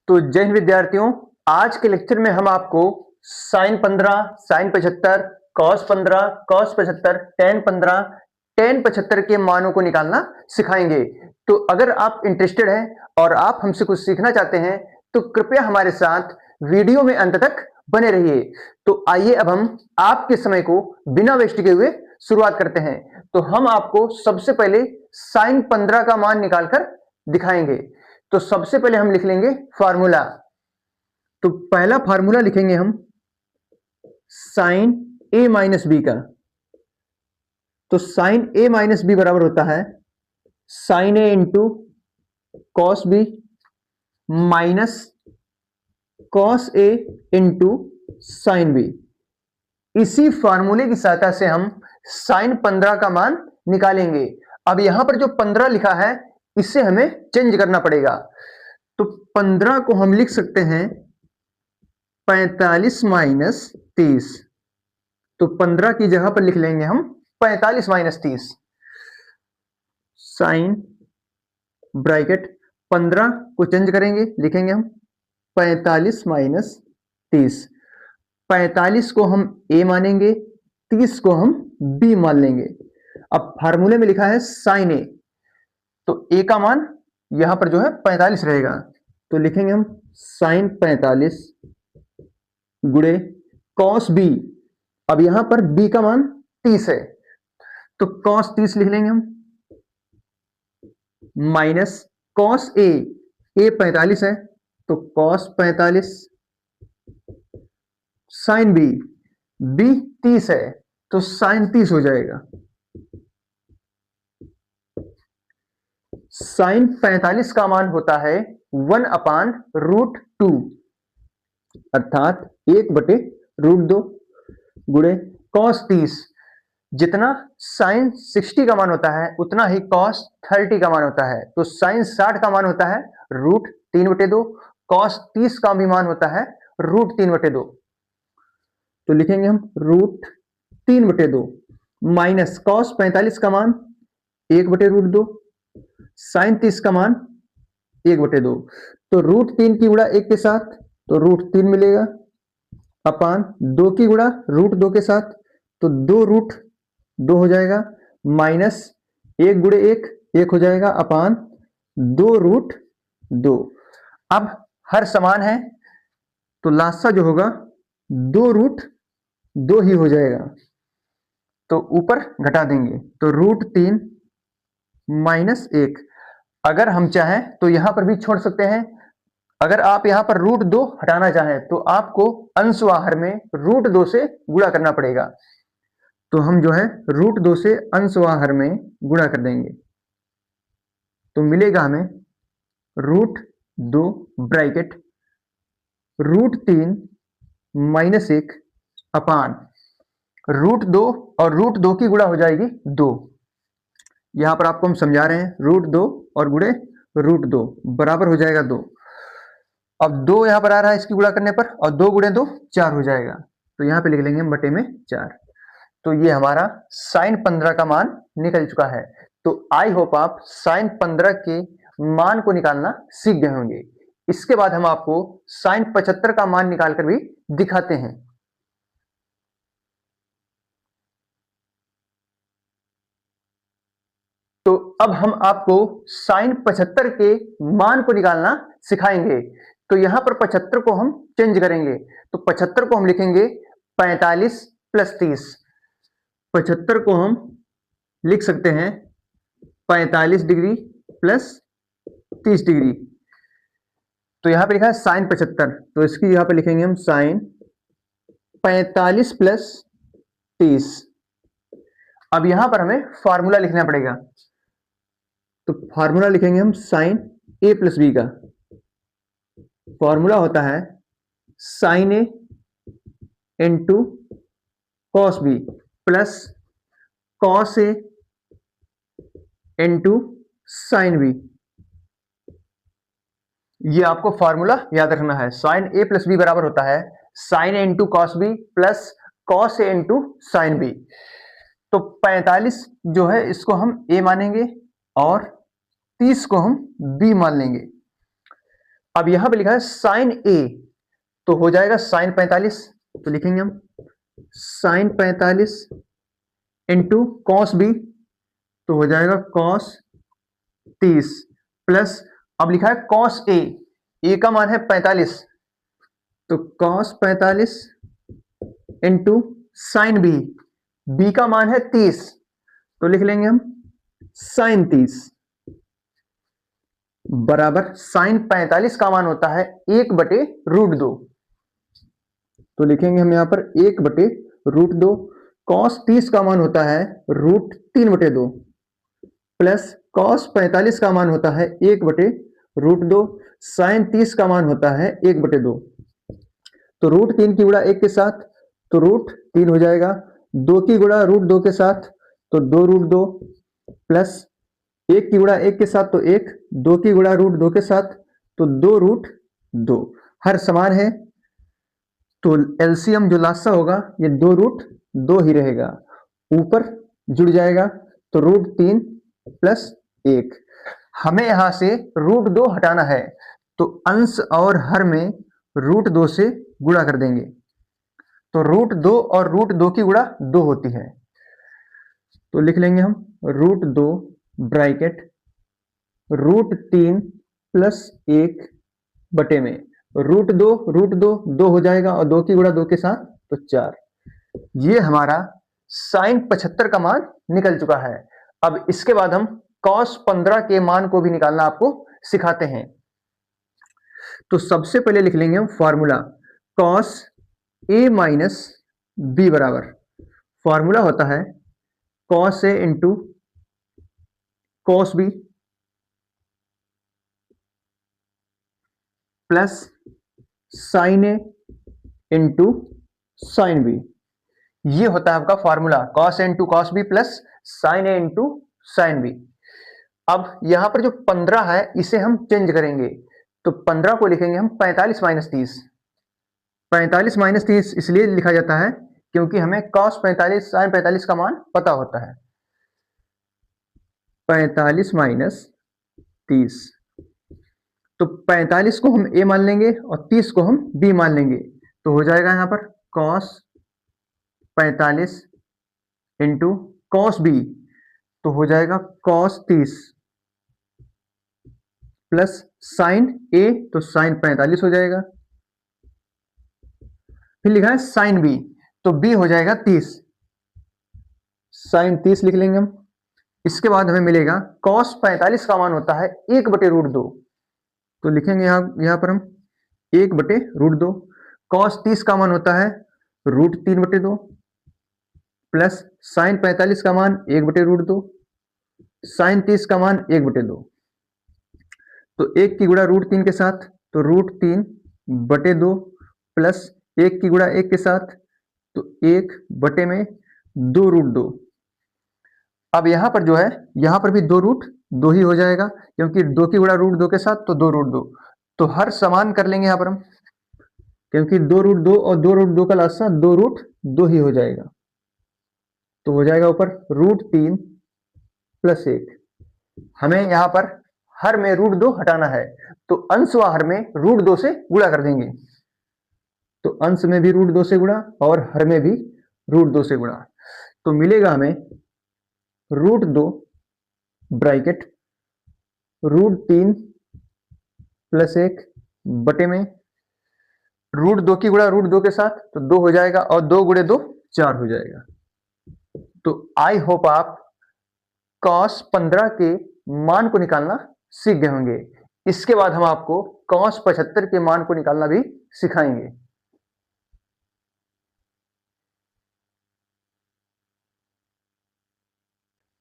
तो जय हिंद विद्यार्थियों, आज के लेक्चर में हम आपको sine 15, sine 75, cos 15, cos 75, tan 15, tan 75 के मानों को निकालना सिखाएंगे। तो अगर आप इंटरेस्टेड हैं और आप हमसे कुछ सीखना चाहते हैं तो कृपया हमारे साथ वीडियो में अंत तक बने रहिए। तो आइए अब हम आपके समय को बिना वेस्ट किए हुए शुरुआत करते हैं। तो हम आपको सबसे पहले साइन 15 का मान निकालकर दिखाएंगे। तो सबसे पहले हम लिख लेंगे फार्मूला। तो पहला फार्मूला लिखेंगे हम साइन ए माइनस बी का। तो साइन ए माइनस बी बराबर होता है sine A into cos B minus cos A into sine B. इसी फार्मूले की सहायता से हम साइन 15 का मान निकालेंगे। अब यहां पर जो 15 लिखा है इससे हमें चेंज करना पड़ेगा। तो 15 को हम लिख सकते हैं 45 माइनस 30। तो 15 की जगह पर लिख लेंगे हम 45 माइनस 30। साइन ब्रैकेट 15 को चेंज करेंगे, लिखेंगे हम 45 माइनस 30। 45 को हम ए मानेंगे, 30 को हम बी मान लेंगे। अब फार्मूले में लिखा है साइन ए, तो ए का मान यहां पर जो है 45 रहेगा। तो लिखेंगे हम साइन 45 गुणे कॉस बी। अब यहां पर बी का मान 30 है तो कॉस 30 लिख लेंगे हम माइनस कॉस ए 45 है तो कॉस 45 साइन बी 30 है तो साइन 30 हो जाएगा। साइन 45 का मान होता है 1/√2 अर्थात 1/√2 गुणे कॉस 30। जितना साइन 60 का मान होता है उतना ही कॉस 30 का मान होता है। तो साइन 60 का मान होता है √3/2, कॉस 30 का भी मान होता है √3/2। तो लिखेंगे हम √3/2 माइनस कॉस 45 का मान 1/√2, साइन 30 का मान 1/2। तो √3 की गुणा 1 के साथ तो √3 मिलेगा अपान 2 की गुणा √2 के साथ तो 2√2 हो जाएगा माइनस 1 गुणे 1 1 हो जाएगा अपान 2√2। अब हर समान है तो लासा जो होगा 2√2 ही हो जाएगा। तो ऊपर घटा देंगे तो √3 माइनस 1। अगर हम चाहें तो यहां पर भी छोड़ सकते हैं। अगर आप यहां पर √2 हटाना चाहें तो आपको अंश व हर में √2 से गुणा करना पड़ेगा। तो हम जो है √2 से अंश व हर में गुणा कर देंगे तो मिलेगा हमें √2 ब्रैकेट √3 माइनस 1 अपान √2 और √2 की गुणा हो जाएगी 2। यहां पर आपको हम समझा रहे हैं √2 और गुणे √2 बराबर हो जाएगा 2। अब 2 यहां पर आ रहा है इसकी गुणा करने पर और 2 गुणे 2 4 हो जाएगा। तो यहां पे लिख लेंगे हम बटे में 4। तो ये हमारा साइन 15 का मान निकल चुका है। तो आई होप आप साइन 15 के मान को निकालना सीख गए होंगे। इसके बाद हम आपको साइन 75 का मान निकालकर भी दिखाते हैं। तो अब हम आपको साइन 75 के मान को निकालना सिखाएंगे। तो यहां पर 75 को हम चेंज करेंगे। तो 75 को हम लिखेंगे 45 प्लस 30। 75 को हम लिख सकते हैं 45 डिग्री प्लस 30 डिग्री। तो यहां पे लिखा है साइन 75 तो इसकी यहां पे लिखेंगे हम साइन 45 प्लस 30। अब यहां पर हमें फॉर्मूला लिखना पड़ेगा। तो फॉर्मूला लिखेंगे हम साइन ए प्लस बी का। फॉर्मूला होता है sine A into cos B plus cos A into sine B. ये आपको फॉर्मूला याद रखना है। साइन ए प्लस बी बराबर होता है sine A into cos B plus cos A into sine B. तो 45 जो है इसको हम ए मानेंगे और 30 को हम बी मान लेंगे। अब यहां पे लिखा है साइन ए, तो हो जाएगा साइन 45, तो लिखेंगे हम साइन 45 इंटू कॉस बी, तो हो जाएगा कॉस 30 प्लस, अब लिखा है कॉस ए का मान है 45, तो कॉस 45 इंटू साइन बी का मान है 30, तो लिख लेंगे हम साइन 30 बराबर साइन 45 का मान होता है 1/√2, तो लिखेंगे हम यहां पर 1/√2, कॉस 30 का मान होता है √3/2 प्लस कॉस 45 का मान होता है 1/√2, साइन 30 का मान होता है 1/2, तो √3 की गुणा 1 के साथ तो √3 हो जाएगा, 2 की गुणा √2 के साथ तो 2√2 प्लस 1 की गुणा 1 के साथ तो 1, 2 की गुणा √2 के साथ तो 2√2, हर समान है, तो एलसीएम जो लासा होगा ये 2√2 ही रहेगा, ऊपर जुड़ जाएगा, तो √3 प्लस 1, हमें यहां से √2 हटाना है, तो अंश और हर में √2 से गुणा कर देंगे, तो √2 और √2 की गुणा 2 होती है, तो लिख लेंगे हम √2 ब्रैकेट √3 प्लस 1 बटे में √2 2 हो जाएगा और 2 की गुणा 2 के साथ तो 4, ये हमारा साइन 75 का मान निकल चुका है। अब इसके बाद हम कॉस 15 के मान को भी निकालना आपको सिखाते हैं, तो सबसे पहले लिख लेंगे हम formula cos A minus B बराबर, फॉर्मूला होता है cos A into cos B plus sine A into sine B, ये होता है आपका formula cos A into cos B plus sine A into sine B. अब यहां पर जो 15 है इसे हम चेंज करेंगे, तो 15 को लिखेंगे हम 45 माइनस 30, 45 माइनस 30 इसलिए लिखा जाता है क्योंकि हमें cos 45 sin 45 का मान पता होता है, 45 माइनस 30, तो 45 को हम a मान लेंगे और 30 को हम b मान लेंगे, तो हो जाएगा यहां पर cos 45 इंटू कॉस बी, तो हो जाएगा cos 30 प्लस साइन a, तो साइन 45 हो जाएगा, फिर लिखा है साइन बी, तो b हो जाएगा 30, साइन 30 लिख लेंगे हम। इसके बाद हमें मिलेगा cos 45 का मान होता है 1/√2, तो लिखेंगे यहां पर हम 1/√2, cos 30 का मान होता है √3/2 प्लस साइन 45 का मान 1/√2, साइन 30 का मान 1/2, तो 1 की गुणा √3 के साथ तो √3/2 प्लस 1 की गुणा 1 के साथ तो 1/2, अब यहां पर जो है यहां पर भी 2√2 ही हो जाएगा क्योंकि 2 की गुणा √2 के साथ तो 2√2, तो हर समान कर लेंगे यहां पर हम, क्योंकि 2√2 और 2√2 का लासा 2√2 ही हो जाएगा, तो हो जाएगा ऊपर √3 प्लस 1, हमें यहां पर हर में √2 हटाना है, तो अंश व हर में √2 से गुणा कर देंगे, तो अंश में भी √2 से गुणा और हर में भी √2 से गुणा, तो मिलेगा हमें √2 ब्रैकेट √3 प्लस 1 बटे में √2 की गुणा √2 के साथ तो 2 हो जाएगा और 2 गुणे 2 4 हो जाएगा। तो आई होप आप cos 15 के मान को निकालना सीख गए होंगे। इसके बाद हम आपको cos 75 के मान को निकालना भी सिखाएंगे।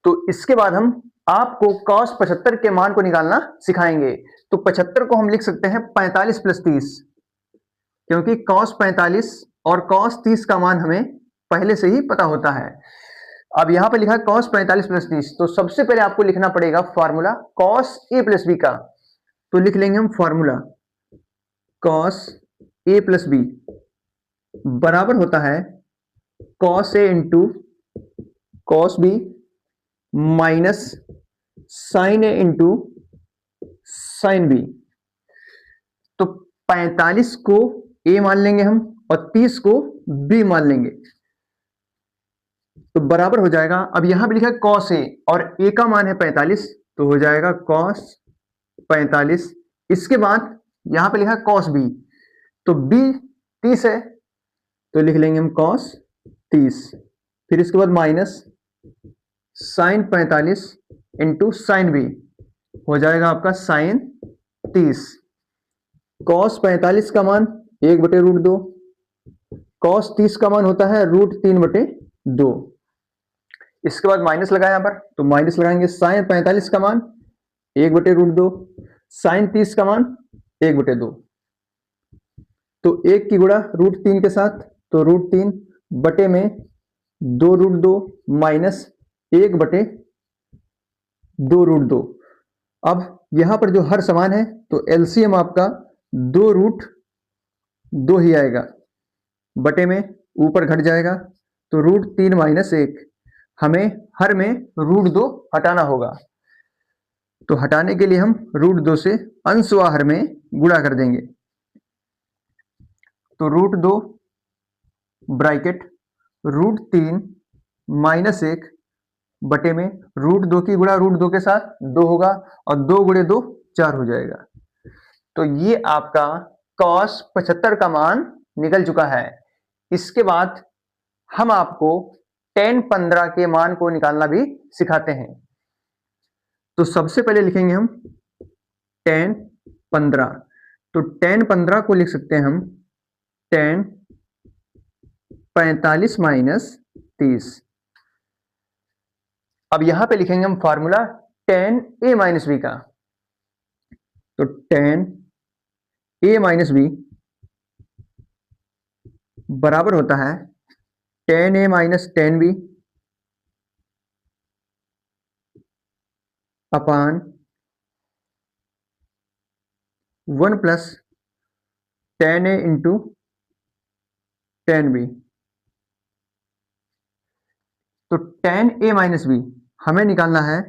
तो इसके बाद हम आपको cos 75 के मान को निकालना सिखाएंगे। तो 75 को हम लिख सकते हैं 45 प्लस 30, क्योंकि cos 45 और cos 30 का मान हमें पहले से ही पता होता है। अब यहां पर लिखा है cos 45 प्लस 30, तो सबसे पहले आपको लिखना पड़ेगा formula cos a plus B का, तो लिख लेंगे हम formula cos a plus B बराबर होता है cos a into cos b minus sine A into sine B. तो 45 को a मान लेंगे हम और 30 को b मान लेंगे, तो बराबर हो जाएगा। अब यहां पे लिखा है cos a और a का मान है 45, तो हो जाएगा cos 45। इसके बाद यहां पे लिखा है cos b, तो b 30 है तो लिख लेंगे हम cos 30। फिर इसके बाद minus sine 45 into sine b, हो जाएगा आपका साइन 30। cos 45 का मान 1/√2, cos 30 का मान होता है √3/2। इसके बाद माइनस लगाया यहां पर, तो माइनस लगाएंगे साइन 45 का मान 1/√2, साइन 30 का मान 1/2, तो 1 की गुणा √3 के साथ, तो √3 बटे में 2√2 माइनस 1/2√2। अब यहां पर जो हर समान है तो एलसीएम आपका 2√2 ही आएगा, बटे में ऊपर घट जाएगा, तो √3 माइनस 1, हमें हर में √2 हटाना होगा। तो हटाने के लिए हम √2 से अंश व हर में गुणा कर देंगे, तो √2 ब्रैकेट √3 माइनस 1 बटे में √2 की गुणा √2 के साथ 2 होगा और 2 गुणे 2 4 हो जाएगा। तो ये आपका cos 75 का मान निकल चुका है। इसके बाद हम आपको tan 15 के मान को निकालना भी सिखाते हैं। तो सबसे पहले लिखेंगे हम tan 15, तो tan 15 को लिख सकते हैं हम tan 45 माइनस 30। अब यहां पे लिखेंगे हम formula tan a minus B का, तो tan a माइनस बी बराबर होता है tan a minus tan b upon 1 plus tan a into tan b। तो tan a माइनस बी हमें निकालना है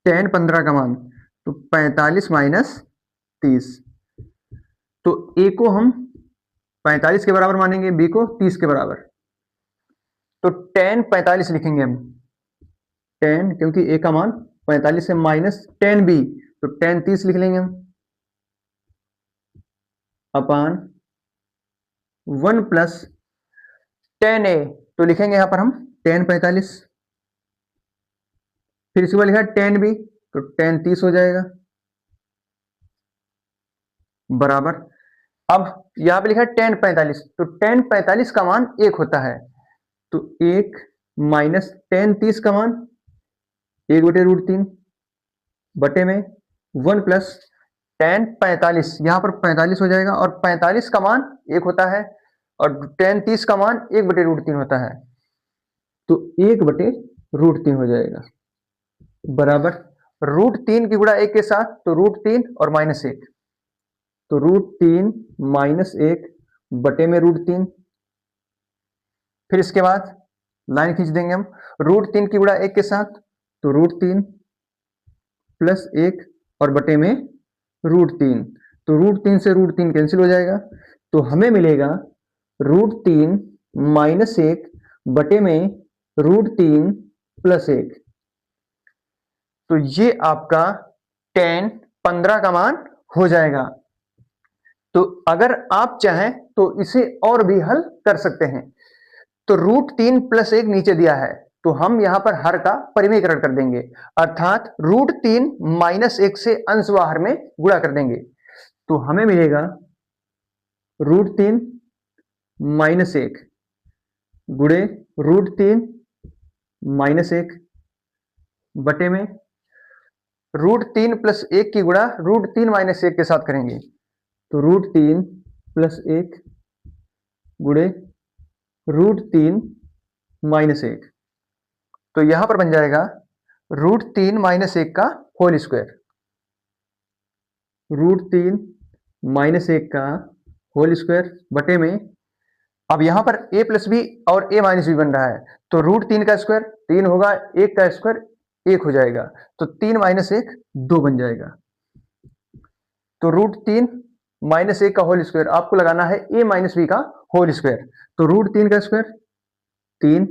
tan 15 का मान, तो 45 माइनस 30, तो a को हम 45 के बराबर मानेंगे, b को 30 के बराबर, तो tan 45 लिखेंगे हम, tan क्योंकि a का मान 45 है, माइनस tan b, तो tan 30 लिख लेंगे हम अपान 1 प्लस tan a, तो लिखेंगे यहां पर हम tan 45, फिर इसके बाद लिखा tan b, तो tan 30 हो जाएगा बराबर। अब यहां पे लिखा है tan 45, तो tan 45 का मान 1 होता है, तो 1 माइनस tan 30 का मान 1/√3 बटे में 1 प्लस tan 45, यहां पर 45 हो जाएगा और 45 का मान 1 होता है और tan 30 का मान 1/√3 होता है, तो 1/√3 हो जाएगा बराबर √3 की गुणा 1 के साथ, तो √3 और माइनस 1, तो √3 माइनस 1 बटे में √3, फिर इसके बाद लाइन खींच देंगे हम √3 की गुणा 1 के साथ, तो √3 प्लस 1 और बटे में √3, तो √3 से √3 कैंसिल हो जाएगा, तो हमें मिलेगा √3 माइनस 1 बटे में √3 प्लस 1, तो ये आपका tan 15 का मान हो जाएगा। तो अगर आप चाहें तो इसे और भी हल कर सकते हैं, तो √3 प्लस 1 नीचे दिया है, तो हम यहां पर हर का परिमेयकरण कर देंगे, अर्थात √3 माइनस 1 से अंश व हर में गुणा कर देंगे, तो हमें मिलेगा √3 माइनस 1 गुणे √3 माइनस 1 बटे में √3 प्लस 1 की गुणा √3 माइनस 1 के साथ करेंगे, तो √3 प्लस 1 गुणे √3 माइनस 1, तो यहां पर बन जाएगा √3 माइनस 1 का होल स्क्वायर, √3 माइनस 1 का होल स्क्वायर बटे में, अब यहां पर a प्लस बी और a माइनस बी बन रहा है, तो √3 का स्क्वायर 3 होगा, 1 का स्क्वायर 1 हो जाएगा, तो 3 माइनस 1 2 बन जाएगा, तो √3 माइनस 1 का होल स्क्वायर, आपको लगाना है a माइनस बी का होल स्क्वायर। तो रूट 3 का स्क्वायर 3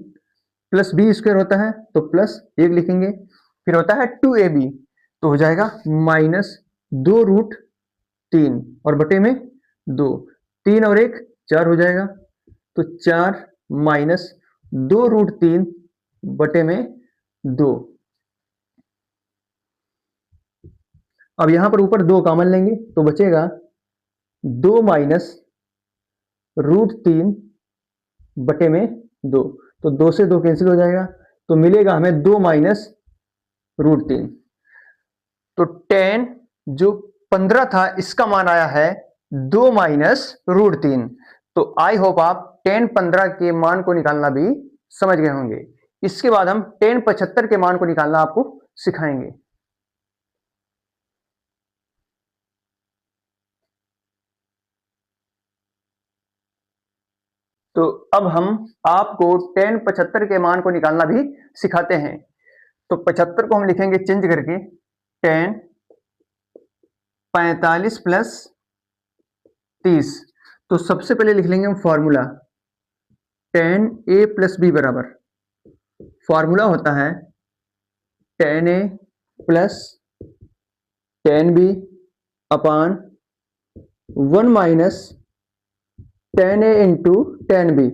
प्लस बी स्क्वायर होता है तो प्लस 1 लिखेंगे, फिर होता है 2ab, तो हो जाएगा माइनस 2√3 और बटे में 2, 3 और 1 4 हो जाएगा, तो 4 माइनस 2√3 बटे में 2। अब यहां पर ऊपर 2 कॉमन लेंगे तो बचेगा 2 माइनस √3 बटे में 2, तो 2 से 2 कैंसिल हो जाएगा, तो मिलेगा हमें 2 माइनस √3। तो 10 जो 15 था इसका मान आया है 2 माइनस √3। तो आई होप आप 10 15 के मान को निकालना भी समझ गए होंगे। इसके बाद हम 10 75 के मान को निकालना आपको सिखाएंगे। तो अब हम आपको 10 75 के मान को निकालना भी सिखाते हैं। तो 75 को हम लिखेंगे चेंज करके 10 45 प्लस 30। तो सबसे पहले लिख लेंगे हम फॉर्मूला 10a प्लस बी बराबर, फॉर्मूला होता है 10a प्लस 10b अपान 1 माइनस 10a इंटू 10b।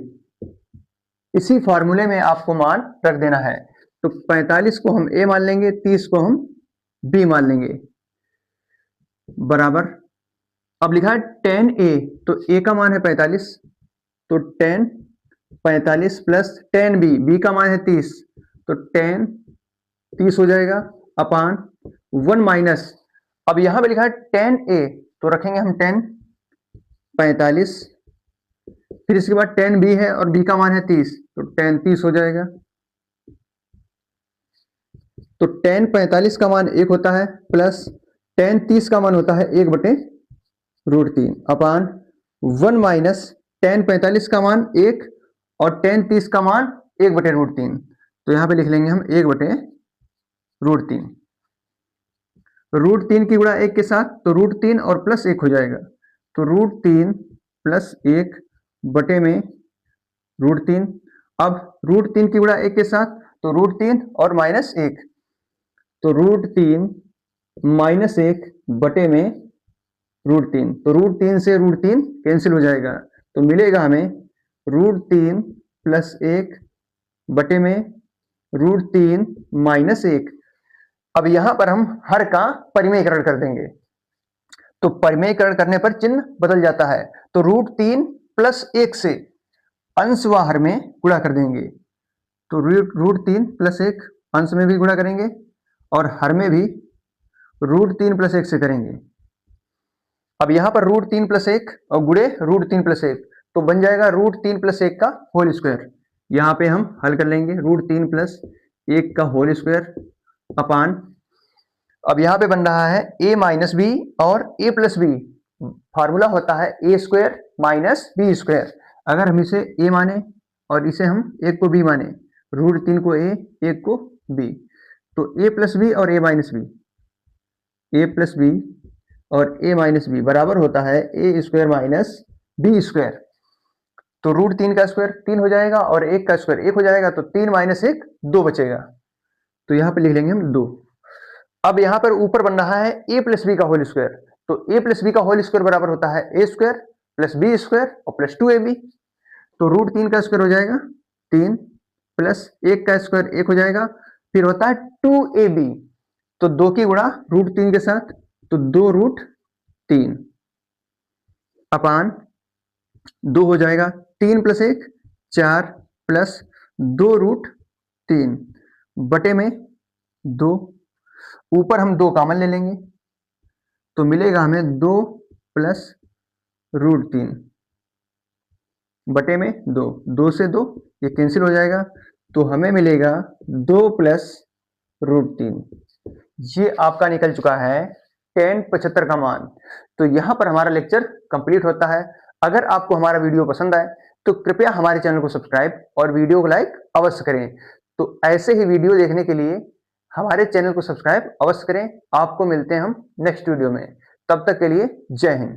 इसी फॉर्मूले में आपको मान रख देना है। तो 45 को हम a मान लेंगे, 30 को हम b मान लेंगे, बराबर। अब लिखा है 10a, तो a का मान है 45, तो 10 45 प्लस 10b, b का मान है 30, तो 10 30 हो जाएगा अपान 1 माइनस, अब यहां पे लिखा है 10a, तो रखेंगे हम 10 45, फिर इसके बाद 10b है और b का मान है 30, तो 10 30 हो जाएगा। तो 10 45 का मान 1 होता है प्लस 10 30 का मान होता है 1/√3 अपान 1 माइनस 10 45 का मान 1 और 10 30 का मान 1/√3, तो यहां पे लिख लेंगे हम 1/√3। √3 की गुणा 1 के साथ, तो √3 और प्लस 1 हो जाएगा, तो √3 प्लस 1 बटे में √3। अब √3 की गुणा 1 के साथ, तो √3 और माइनस 1, तो √3 माइनस 1 बटे में √3, तो √3 से √3 कैंसिल हो जाएगा, तो मिलेगा हमें √3 प्लस 1 बटे में √3 माइनस 1। अब यहां पर हम हर का परिमेयकरण कर देंगे, तो परिमेयकरण करने पर चिन्ह बदल जाता है, तो √3 प्लस 1 से अंश व हर में गुणा कर देंगे, तो √3 प्लस 1 अंश में भी गुणा करेंगे और हर में भी √3 प्लस 1 से करेंगे। अब यहां पर √3 प्लस 1 और गुणे √3 प्लस 1, तो बन जाएगा √3 प्लस 1 का होल स्क्वायर। यहां पे हम हल कर लेंगे √3 प्लस 1 का होल स्क्वायर अपान, अब यहां पे बन रहा है a माइनस बी और a प्लस बी, फार्मूला होता है a square minus B square. अगर हम इसे a माने और इसे हम 1 को b माने, √3 को a 1 को b, तो a प्लस बी और a minus B, a plus B और a माइनस बी बराबर होता है a square minus B square. तो √3 का स्क्वायर 3 हो जाएगा और 1 का स्क्वायर 1 हो जाएगा, तो 3 माइनस 1 2 बचेगा, तो यहां पे लिख लेंगे हम 2। अब यहां पर ऊपर बन रहा है a प्लस बी का होल स्क्वायर, तो a प्लस बी का होल स्क्वायर बराबर होता है a square plus B square और प्लस 2ab, तो √3 का स्क्वायर हो जाएगा 3 प्लस 1 का स्क्वायर 1 हो जाएगा, फिर होता है 2ab, तो 2 की गुणा √3 के साथ, तो 2√3 अपान 2 हो जाएगा, 3 प्लस 1 4 प्लस 2√3 बटे में 2, ऊपर हम 2 कॉमन ले लेंगे तो मिलेगा हमें 2 प्लस √3 बटे में 2, 2 से 2 ये कैंसिल हो जाएगा, तो हमें मिलेगा 2 प्लस √3। ये आपका निकल चुका है 10 75 का मान। तो यहां पर हमारा लेक्चर कंप्लीट होता है। अगर आपको हमारा वीडियो पसंद आए तो कृपया हमारे चैनल को सब्सक्राइब और वीडियो को लाइक अवश्य करें। तो ऐसे ही वीडियो देखने के लिए हमारे चैनल को सब्सक्राइब अवश्य करें। आपको मिलते हैं हम नेक्स्ट वीडियो में, तब तक के लिए जय हिंद।